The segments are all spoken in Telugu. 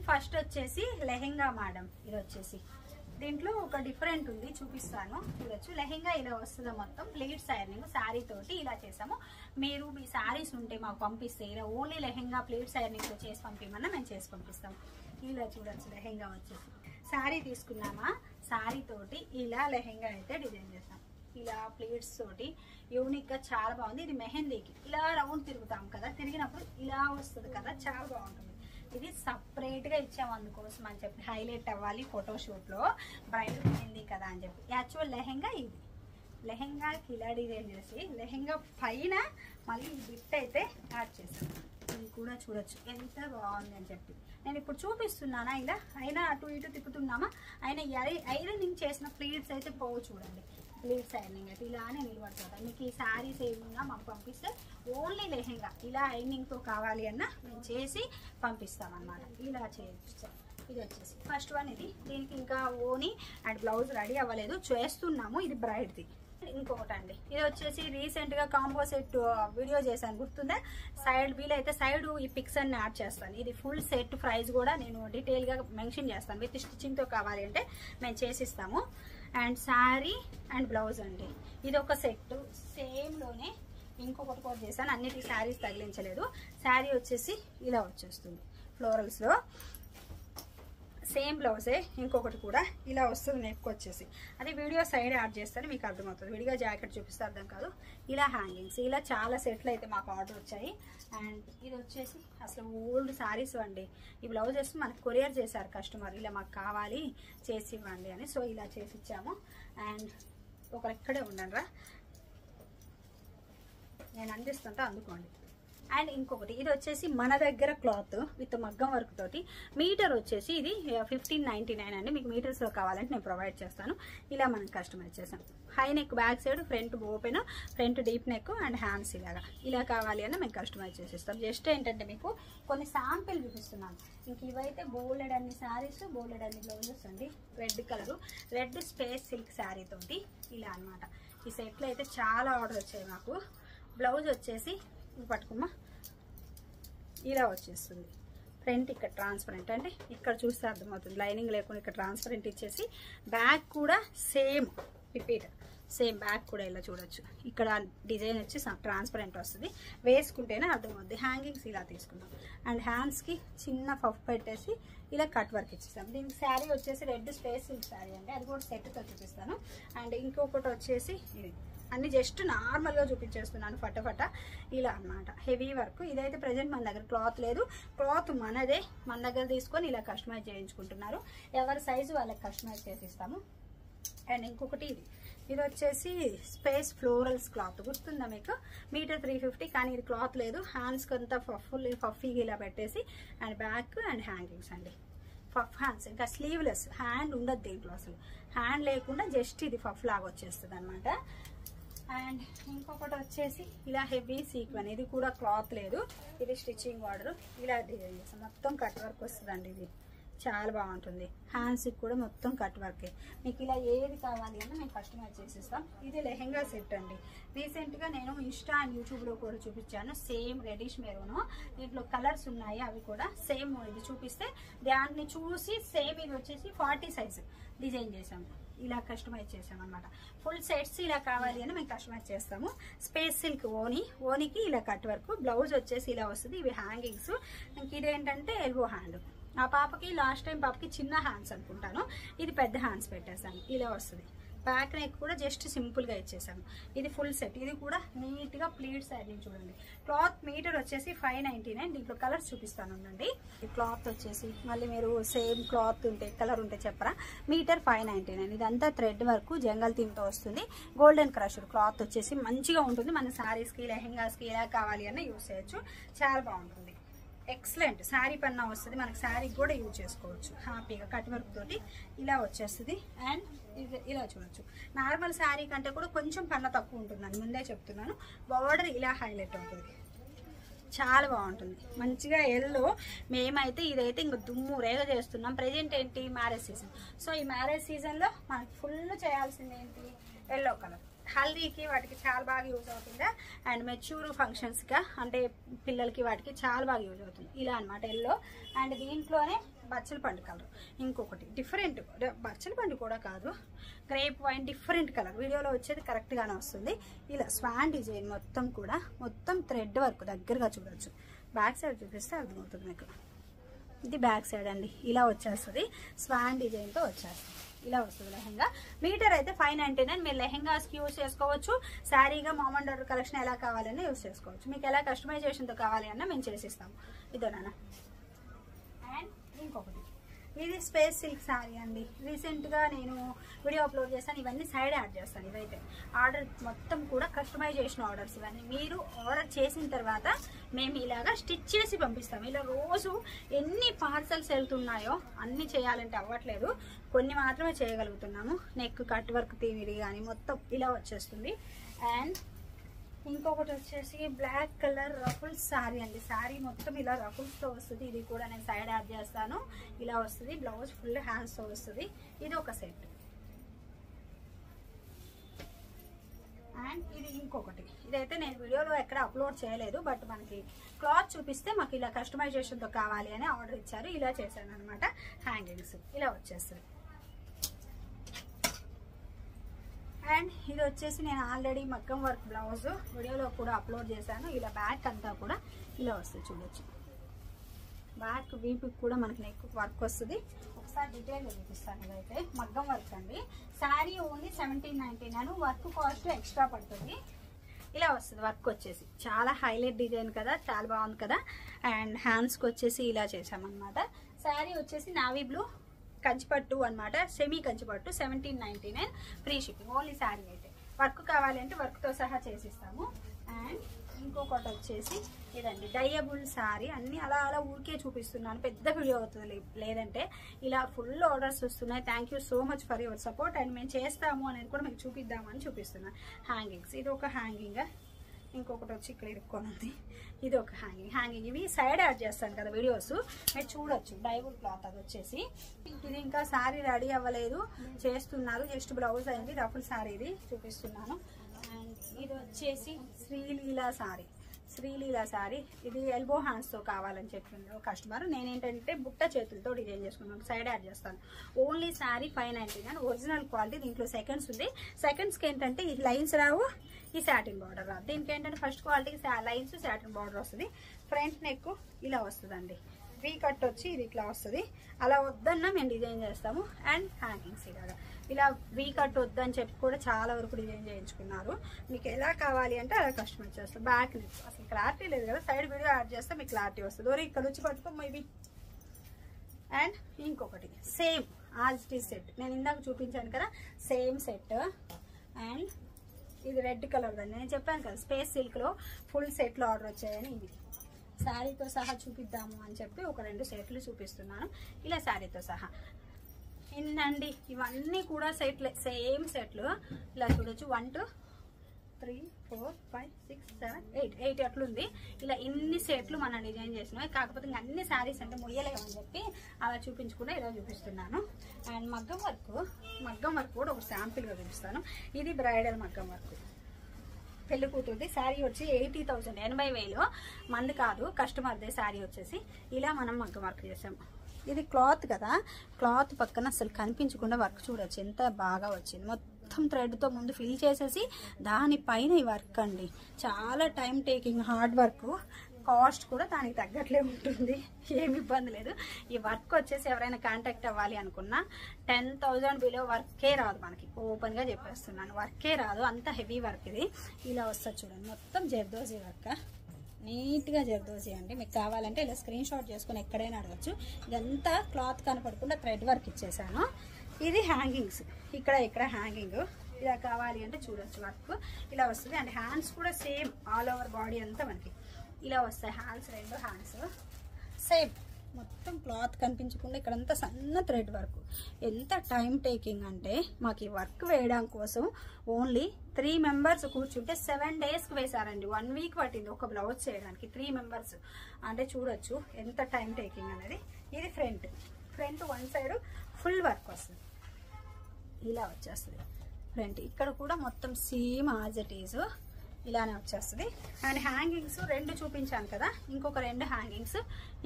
ఫస్ట్ వచ్చేసి లెహెంగా మేడం. ఇది వచ్చేసి దీంట్లో ఒక డిఫరెంట్ ఉంది, చూపిస్తాను చూడొచ్చు. లెహెంగా ఇలా వస్తుంది, మొత్తం ప్లీట్స్ ఐరనింగ్ శారీ తోటి ఇలా చేసాము. మీరు మీ శారీస్ ఉంటే మాకు పంపిస్తే ఇలా ఓన్లీ లెహెంగా ప్లీట్స్ ఐరనింగ్ తో చేసి పంపిమన్నా మేము చేసి పంపిస్తాం. ఇలా చూడొచ్చు లెహెంగా వచ్చేసి శారీ తీసుకున్నామా, శారీ తోటి ఇలా లెహెంగా అయితే డిజైన్ చేసాం. ఇలా ప్లేట్స్ తోటి యూనిక్ గా చాలా బాగుంది. ఇది మెహందీకి ఇలా రౌండ్ తిరుగుతాం కదా, తిరిగినప్పుడు ఇలా వస్తుంది కదా, చాలా బాగుంటుంది. ఇది సపరేట్ గా ఇచ్చాము అందుకోసం అని చెప్పి, హైలైట్ అవ్వాలి ఫోటోషూట్ లో, బ్రైడల్ మెహందీ కదా అని చెప్పి. యాక్చువల్ లెహెంగా ఇది, లెహెంగాకి ఇలా డిజైన్ చేసి లెహెంగా పైన మళ్ళీ బిట్ అయితే యాడ్ చేసాను. ఇది కూడా చూడొచ్చు ఎంత బాగుంది అని చెప్పి. నేను ఇప్పుడు చూపిస్తున్నానా, ఇలా అయినా అటు ఇటు తిప్పుతున్నామా, అయినా ఐరనింగ్ చేసిన ప్లీట్స్ అయితే పోవు చూడండి. ప్లీట్స్ ఐరనింగ్ అయితే ఇలానే నిలబడుతుంది. మీకు ఈ శారీస్ ఏమున్నా మాకు పంపిస్తే ఓన్లీ లెహెంగా ఇలా ఐరనింగ్తో కావాలి అన్నా మేము చేసి పంపిస్తామన్నమాట. ఇలా చేయొచ్చు. ఇది వచ్చేసి ఫస్ట్ వన్. ఇది దీనికి ఇంకా ఓని అండ్ బ్లౌజ్ రెడీ అవ్వలేదు, చేస్తున్నాము. ఇది బ్రైడ్ది. ఇంకొకటి అండి, ఇది వచ్చేసి రీసెంట్ గా కాంబో సెట్ వీడియో చేశాను, గుర్తుందా? సైడ్ వీలైతే సైడ్ ఈ పిక్స్ అన్ని యాడ్ చేస్తాను. ఇది ఫుల్ సెట్ ప్రైస్ కూడా నేను డీటెయిల్ గా మెన్షన్ చేస్తాను. విత్ స్టిచ్చింగ్ తో కావాలి అంటే మేము చేసిస్తాము. అండ్ శారీ అండ్ బ్లౌజ్ అండి, ఇది ఒక సెట్ సేమ్ లోనే ఇంకొకటి కూడా చేశాను. అన్నిటి శారీస్ తగిలించలేదు. శారీ వచ్చేసి ఇలా వచ్చేస్తుంది ఫ్లోరల్స్ లో, సేమ్ బ్లౌజే. ఇంకొకటి కూడా ఇలా వస్తుంది నెక్ వచ్చేసి. అది వీడియో సైడ్ యాడ్ చేస్తే మీకు అర్థమవుతుంది. విడిగా జాకెట్ చూపిస్తే అర్థం కాదు. ఇలా హ్యాంగింగ్స్, ఇలా చాలా సెట్లు అయితే మాకు ఆర్డర్ వచ్చాయి. అండ్ ఇది వచ్చేసి అసలు ఓల్డ్ శారీస్ అండి. ఈ బ్లౌజెస్ మనకు కొరియర్ చేశారు కస్టమర్, ఇలా మాకు కావాలి చేసి ఇవ్వండి అని. సో ఇలా చేసి ఇచ్చాము. అండ్ ఒకరు ఇక్కడే ఉండండిరా, నేను అందిస్తుంటే అందుకోండి. అండ్ ఇంకొకటి, ఇది వచ్చేసి మన దగ్గర క్లాత్ విత్ మగ్గం వర్క్ తోటి. మీటర్ వచ్చేసి ఇది 1599 అండి. మీకు మీటర్స్ లో కావాలంటే నేను ప్రొవైడ్ చేస్తాను. ఇలా మనం కస్టమైజ్ చేసాం. High neck back side, front open, front deep neck and hands ఇలా కావాలి అని మేము కస్టమైజ్ చేసిస్తాం. జస్ట్ ఏంటంటే మీకు కొన్ని శాంపిల్ చూపిస్తున్నాను. ఇంక ఇవైతే బోల్డెడ్ అన్ని శారీస్, బోల్డెడ్ అన్ని బ్లౌజెస్ అండి. Red colour, red space silk sari తోటి ఇలా అనమాట. ఈ సెట్లు అయితే చాలా ఆర్డర్ వచ్చాయి మాకు. బ్లౌజ్ వచ్చేసి పట్టుకోమ్మా ఇలా వచ్చేస్తుంది. ఫ్రంట్ ఇక్కడ ట్రాన్స్పరెంట్ అంటే ఇక్కడ చూస్తే అర్థమవుతుంది, లైనింగ్ లేకుండా ఇక్కడ ట్రాన్స్పరెంట్ ఇచ్చేసి, బ్యాక్ కూడా సేమ్ రిపీట్, సేమ్ బ్యాక్ కూడా ఇలా చూడొచ్చు. ఇక్కడ డిజైన్ వచ్చి ట్రాన్స్పరెంట్ వస్తుంది, వేసుకుంటేనే అర్థమవుతుంది. హ్యాంగింగ్స్ ఇలా తీసుకున్నాం. అండ్ హ్యాండ్స్కి చిన్న పఫ్ పెట్టేసి ఇలా కట్ వర్క్ ఇచ్చేసాం. దీనికి శారీ వచ్చేసి రెడ్ స్పేస్ సిల్క్ శారీ అండి, అది కూడా సెట్తో చూపిస్తాను. అండ్ ఇంకొకటి వచ్చేసి ఇది అన్ని జస్ట్ నార్మల్గా చూపించేస్తున్నాను ఫటాఫట ఇలా అనమాట. Heavy work. ఇదైతే ప్రజెంట్ మన దగ్గర క్లాత్ లేదు, క్లాత్ మనదే, మన దగ్గర తీసుకొని ఇలా కస్టమైజ్ చేయించుకుంటున్నారు. ఎవరి సైజు వాళ్ళకి కస్టమైజ్ చేసిస్తాము. అండ్ ఇంకొకటి ఇది వచ్చేసి స్పేస్ ఫ్లోరల్స్ క్లాత్, గుర్తుందా మీకు? మీటర్ 350, కానీ ఇది క్లాత్ లేదు. హ్యాండ్స్కి అంతా ఫుల్ పఫీగా ఇలా పెట్టేసి, అండ్ బ్యాక్ అండ్ హ్యాంగింగ్స్ అండి. పఫ్ హ్యాండ్స్, ఇంకా స్లీవ్లెస్, హ్యాండ్ ఉండదు దీంట్లో అసలు. హ్యాండ్ లేకుండా జస్ట్ ఇది పఫ్ లాగా వచ్చేస్తుంది అనమాట. అండ్ ఇంకొకటి వచ్చేసి ఇలా హెవీ సీక్వెన్, ఇది కూడా క్లాత్ లేదు, ఇది స్టిచ్చింగ్ ఆర్డర్. ఇలా డిజైన్ చేస్తాం, మొత్తం కట్ వర్క్ వస్తుందండి. ఇది చాలా బాగుంటుంది. హ్యాండ్స్కి కూడా మొత్తం కట్ వర్కే. మీకు ఇలా ఏది కావాలి అని మేము కస్టమైజ్ చేసిస్తాం. ఇది లెహెంగా సెట్ అండి. రీసెంట్గా నేను ఇన్స్టా అండ్ యూట్యూబ్లో కూడా చూపించాను. సేమ్ రెడిష్ మెరూన్, దీంట్లో కలర్స్ ఉన్నాయి, అవి కూడా సేమ్. ఇది చూపిస్తే దాన్ని చూసి సేమ్ ఇది వచ్చేసి 40 సైజు డిజైన్ చేసాము. ఇలా కస్టమైజ్ చేసాం అనమాట. ఫుల్ సెట్స్ ఇలా కావాలి అని మేము కస్టమైజ్ చేస్తాము. స్పేస్ సిల్క్ ఓనికి ఇలా కట్ వర్క్. బ్లౌజ్ వచ్చేసి ఇలా వస్తుంది. ఇవి హ్యాంగింగ్స్. ఇంక ఇదేంటంటే ఎల్బో హ్యాండ్. ఆ పాపకి లాస్ట్ టైం పాపకి చిన్న హ్యాండ్స్ అనుకుంటాను, ఇది పెద్ద హ్యాండ్స్ పెట్టేసాను. ఇలా వస్తుంది. బ్యాక్ నెక్ కూడా జస్ట్ సింపుల్ గా ఇచ్చేసాము. ఇది ఫుల్ సెట్. ఇది కూడా నీట్ గా ప్లీట్స్ అది చూడండి. క్లాత్ మీటర్ వచ్చేసి 599. దీంట్లో కలర్స్ చూపిస్తాను ఉండండి. ఈ క్లాత్ వచ్చేసి మళ్ళీ మీరు సేమ్ క్లాత్ ఉంటే కలర్ ఉంటే చెప్పరా. మీటర్ 599. ఇదంతా థ్రెడ్ వర్క్ జంగల్ థీమ్ తో వస్తుంది. గోల్డెన్ క్రష్డ్ క్లాత్ వచ్చేసి మంచిగా ఉంటుంది. మన శారీస్ కి, లెహెంగాస్ కి ఎలా కావాలి అన్న యూజ్ చేయొచ్చు. చాలా బాగుంటుంది. ఎక్సలెంట్ శారీ పన్నా వస్తుంది, మనకి శారీకి కూడా యూజ్ చేసుకోవచ్చు హ్యాపీగా. కట్ వర్క్ తోటి ఇలా వచ్చేస్తుంది. అండ్ ఇలా చూడొచ్చు. నార్మల్ శారీ కంటే కూడా కొంచెం పన్న తక్కువ ఉంటుందని ముందే చెప్తున్నాను. బార్డర్ ఇలా హైలైట్ అవుతుంది, చాలా బాగుంటుంది. మంచిగా ఎల్లో. మేమైతే ఇదైతే ఇంకా దుమ్ము రేగ చేస్తున్నాం. ప్రెజెంట్ ఏంటి, మ్యారేజ్ సీజన్. సో ఈ మ్యారేజ్ సీజన్లో మనకి ఫుల్ చేయాల్సింది ఏంటి, ఎల్లో కలర్. హల్దీకి వాటికి చాలా బాగా యూజ్ అవుతుంది. అండ్ మెచ్యూర్ ఫంక్షన్స్గా అంటే పిల్లలకి వాటికి చాలా బాగా యూజ్ అవుతుంది. ఇలా అనమాట ఎల్లో. అండ్ దీంట్లోనే బచ్చల పండు కలర్, ఇంకొకటి డిఫరెంట్ బచ్చల పండు కూడా కాదు, గ్రేప్ వైన్ డిఫరెంట్ కలర్. వీడియోలో వచ్చేది కరెక్ట్గానే వస్తుంది. ఇలా స్వాన్ డిజైన్ మొత్తం కూడా మొత్తం థ్రెడ్ వర్క్ దగ్గరగా చూడొచ్చు. బ్యాక్ సైడ్ చూపిస్తే అర్థమవుతుంది మీకు. ఇది బ్యాక్ సైడ్ అండి, ఇలా వచ్చేస్తుంది. స్వాన్ డిజైన్తో వచ్చేస్తుంది, ఇలా వస్తుంది లెహెంగా. మీటర్ అయితే 599. మీరు లెహెంగాస్కి యూజ్ చేసుకోవచ్చు, శారీగా మామ్ అండ్ డాటర్ కలెక్షన్ ఎలా కావాలన్నా యూజ్ చేసుకోవచ్చు. మీకు ఎలా కస్టమైజేషన్తో కావాలి అన్నా మేము చేసిస్తాము. ఇదేనా. అండ్ ఇంకొకటి ఇది స్పేస్ సిల్క్ శారీ అండి. రీసెంట్గా నేను వీడియో అప్లోడ్ చేస్తాను, ఇవన్నీ సైడ్ యాడ్ చేస్తాను. ఇవైతే ఆర్డర్ మొత్తం కూడా కస్టమైజేషన్ ఆర్డర్స్. ఇవన్నీ మీరు ఆర్డర్ చేసిన తర్వాత మేము ఇలాగా స్టిచ్ చేసి పంపిస్తాము. ఇలా రోజు ఎన్ని పార్సల్స్ వెళ్తున్నాయో అన్ని చేయాలంటే అవ్వట్లేదు, కొన్ని మాత్రమే చేయగలుగుతున్నాము. నెక్ కట్ వర్క్ తీమిడి కానీ మొత్తం ఇలా వచ్చేస్తుంది. అండ్ ఇంకొకటి వచ్చేసి బ్లాక్ కలర్ రఫుల్స్ శారీ అండి. శారీ మొత్తం ఇలా రఫుల్స్తో వస్తుంది. ఇది కూడా నేను సైడ్ యాడ్ చేస్తాను. ఇలా వస్తుంది, బ్లౌజ్ ఫుల్ హ్యాండ్స్తో వస్తుంది. ఇది ఒక సెట్. అండ్ ఇది ఇంకొకటి, ఇదైతే నేను వీడియోలో ఎక్కడ అప్లోడ్ చేయలేదు, బట్ మనకి క్లాత్ చూపిస్తే మాకు ఇలా కస్టమైజేషన్తో కావాలి అని ఆర్డర్ ఇచ్చారు. ఇలా చేశాను అనమాట. హ్యాంగింగ్స్ ఇలా వచ్చేస్తుంది. అండ్ ఇది వచ్చేసి నేను ఆల్రెడీ మగ్గం వర్క్ బ్లౌజ్ వీడియోలో కూడా అప్లోడ్ చేశాను. ఇలా బ్యాక్ అంతా కూడా ఇలా వస్తుంది చూడొచ్చు. బ్యాక్ వీపుకి కూడా మనకి నెక్ వర్క్ వస్తుంది. ఒకసారి డీటెయిల్గా చూపిస్తాను. ఇదైతే మగ్గం వర్క్ అండి. Sari only 1799, work cost extra పడుతుంది. ఇలా వస్తుంది వర్క్ వచ్చేసి. చాలా హైలైట్ డిజైన్ కదా, చాలా బాగుంది కదా. అండ్ హ్యాండ్స్కి వచ్చేసి ఇలా చేసామన్నమాట. శారీ వచ్చేసి నావీ బ్లూ కంచిపట్టు అనమాట, సెమీ కంచిపట్టు, 1799 ఫ్రీ షిప్పింగ్. ఓన్లీ శారీ అయితే. వర్క్ కావాలి అంటే వర్క్తో సహా చేసిస్తాము. అండ్ ఇంకొకటి వచ్చేసి ఇదండి డైయబుల్ శారీ. అన్నీ అలా అలా ఊరికే చూపిస్తున్నాను, పెద్ద వీడియో అవుతుంది లేదంటే. ఇలా ఫుల్ ఆర్డర్స్ వస్తున్నాయి. Thank you so much for your support. And మేము చేస్తాము అనేది కూడా మీకు చూపిద్దామని చూపిస్తున్నాను. హ్యాంగింగ్స్, ఇది ఒక హ్యాంగింగ్, ఇంకొకటి వచ్చి ఇక్కడ ఇరుక్కొని ఉంది, ఇది ఒక హ్యాంగింగ్. ఇవి సైడ్ యాడ్ చేస్తాను కదా వీడియోస్, మీరు చూడొచ్చు. డైబుల్ క్లాత్ అది వచ్చేసి. ఇది ఇంకా శారీ రెడీ అవ్వలేదు, చేస్తున్నారు. జస్ట్ బ్లౌజ్ అయింది. రఫుల్ శారీ ఇది చూపిస్తున్నాను. అండ్ ఇది వచ్చేసి శ్రీలీలా శారీ. ఇది ఎల్బో హ్యాండ్స్తో కావాలని చెప్పింది కస్టమర్. నేనేంటంటే బుట్ట చేతులతో డిజైన్ చేసుకున్నాను, సైడ్ యాడ్ చేస్తాను. Only sari 599, original quality. దీంట్లో సెకండ్స్ ఉంది. సెకండ్స్కి ఏంటంటే ఈ లైన్స్ రావు, ఈ సాటిన్ బార్డర్ రాదు. దీనికి ఏంటంటే ఫస్ట్ క్వాలిటీకి లైన్స్ సాటిన్ బార్డర్ వస్తుంది. ఫ్రంట్ నెక్ ఇలా వస్తుందండి. వీ కట్ వచ్చి ఇది ఇట్లా వస్తుంది. అలా వద్దన్నా మేము డిజైన్ చేస్తాము. అండ్ హ్యాంగింగ్స్ ఇలాగా ఇలా వీ కట్ వద్దని చెప్పి కూడా చాలా వరకు డిజైన్ చేయించుకున్నారు. మీకు ఎలా కావాలి అంటే అలా కస్టమైజ్ చేస్తాం. బ్యాక్ నెక్ అసలు క్లారిటీ లేదు కదా, సైడ్ వీడియో యాడ్ చేస్తే మీకు క్లారిటీ వస్తుంది. ఓరి ఇక్కడ వచ్చి పట్టుకోము ఇవి. అండ్ ఇంకొకటి same as it is set, నేను ఇందాక చూపించాను కదా, సేమ్ సెట్. అండ్ ఇది రెడ్ కలర్ అండి. నేను చెప్పాను కదా స్పేస్ సిల్క్లో ఫుల్ సెట్లో ఆర్డర్ వచ్చాయని. ఇది శారీతో సహా చూపిద్దాము అని చెప్పి ఒక 2 సెట్లు చూపిస్తున్నాను. ఇలా శారీతో సహా ఏంటండి, ఇవన్నీ కూడా సెట్లే, సేమ్ సెట్లు. ఇలా చూడొచ్చు. 1 2 3 4 5 6 7 8 అట్లుంది. ఇలా ఇన్ని సెట్లు మనం డిజైన్ చేసినాయి. కాకపోతే ఇంకా అన్ని శారీస్ అంటే మొయ్యలేమని చెప్పి అలా చూపించకుండా ఇలా చూపిస్తున్నాను. అండ్ మగ్గం వర్క్ కూడా ఒక శాంపిల్గా చూపిస్తాను. ఇది బ్రైడల్ మగ్గం వర్క్, పెళ్లి కూతురుది. శారీ వచ్చి 80,000, 80,000 మంది కాదు, కస్టమర్దే శారీ వచ్చేసి. ఇలా మనం మగ్గం వర్క్ చేసాం. ఇది క్లాత్ కదా, క్లాత్ పక్కన అసలు కనిపించకుండా వర్క్ చూడొచ్చు ఎంత బాగా వచ్చింది. మొత్తం థ్రెడ్తో ముందు ఫిల్ చేసేసి దానిపైన ఈ వర్క్ అండి. చాలా time taking, hard work. Cost కూడా దానికి తగ్గట్లే ఉంటుంది, ఏమి ఇబ్బంది లేదు. ఈ వర్క్ వచ్చేసి ఎవరైనా కాంటాక్ట్ అవ్వాలి అనుకున్నా 10,000 బిలో వర్కే రాదు మనకి. ఓపెన్గా చెప్పేస్తున్నాను, వర్కే రాదు, అంత హెవీ వర్క్ ఇది. ఇలా వస్తుంది చూడండి, మొత్తం జర్దోజీ వర్క్, నీట్గా జర్దోజీ అండి. మీకు కావాలంటే ఇలా స్క్రీన్ షాట్ చేసుకుని ఎక్కడైనా అడగచ్చు. ఇదంతా క్లాత్ కనపడకుండా థ్రెడ్ వర్క్ ఇచ్చేసాను. ఇది హ్యాంగింగ్స్, ఇక్కడ హ్యాంగింగ్. ఇలా కావాలి అంటే చూడొచ్చు, వర్క్ ఇలా వస్తుంది. అండ్ హ్యాండ్స్ కూడా సేమ్, ఆల్ ఓవర్ బాడీ అంతా మనకి ఇలా వస్తాయి. హ్యాండ్స్ 2 హ్యాండ్స్ సేమ్, మొత్తం క్లాత్ కనిపించకుండా ఇక్కడంతా సన్న థ్రెడ్ వర్క్. ఎంత టైం టేకింగ్ అంటే మాకు ఈ వర్క్ వేయడం కోసం ఓన్లీ 3 మెంబర్స్ కూర్చుంటే 7 డేస్కి వేశారండి. 1 వీక్ పట్టింది ఒక బ్లౌజ్ చేయడానికి. 3 మెంబర్స్ అంటే చూడొచ్చు ఎంత టైం టేకింగ్ అనేది. ఇది ఫ్రంట్ 1 సైడ్ ఫుల్ వర్క్ వస్తుంది, ఇలా వచ్చేస్తుంది ఫ్రంట్. ఇక్కడ కూడా మొత్తం సేమ్ యాజ్ ఇట్ ఈజ్ ఇలానే వచ్చేస్తుంది. అండ్ హ్యాంగింగ్స్ 2 చూపించాను కదా, ఇంకొక 2 హ్యాంగింగ్స్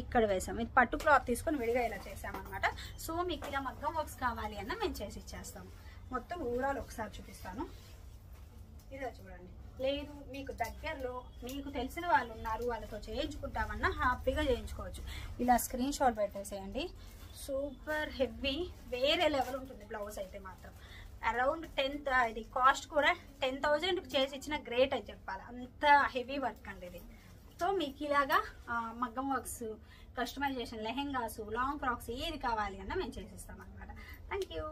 ఇక్కడ వేసాం. ఇది పట్టు క్లాత్ తీసుకొని విడిగా ఇలా చేసామన్నమాట. సో మీకు ఇలా మగ్గం వర్క్స్ కావాలి అన్న మేము చేసి ఇచ్చేస్తాము. మొత్తం ఓవరాల్ ఒకసారి చూపిస్తాను. ఇదే చూడండి. లేదు మీకు దగ్గరలో మీకు తెలిసిన వాళ్ళు ఉన్నారు, వాళ్ళతో చేయించుకుంటామన్నా హ్యాపీగా చేయించుకోవచ్చు. ఇలా స్క్రీన్ షాట్ పెట్టేసేయండి. సూపర్ హెవీ, వేరే లెవెల్ ఉంటుంది బ్లౌజ్ అయితే మాత్రం. అరౌండ్ 10 ఇది కాస్ట్ కూడా 10,000 చేసి ఇచ్చిన గ్రేట్ అని చెప్పాలి, అంత హెవీ వర్క్ అండి ఇది. సో మీకు ఇలాగా మగ్గం works, customization, lehengas, long frocks ఏది కావాలి అన్నా మేము చేసిస్తాం అనమాట. Thank you.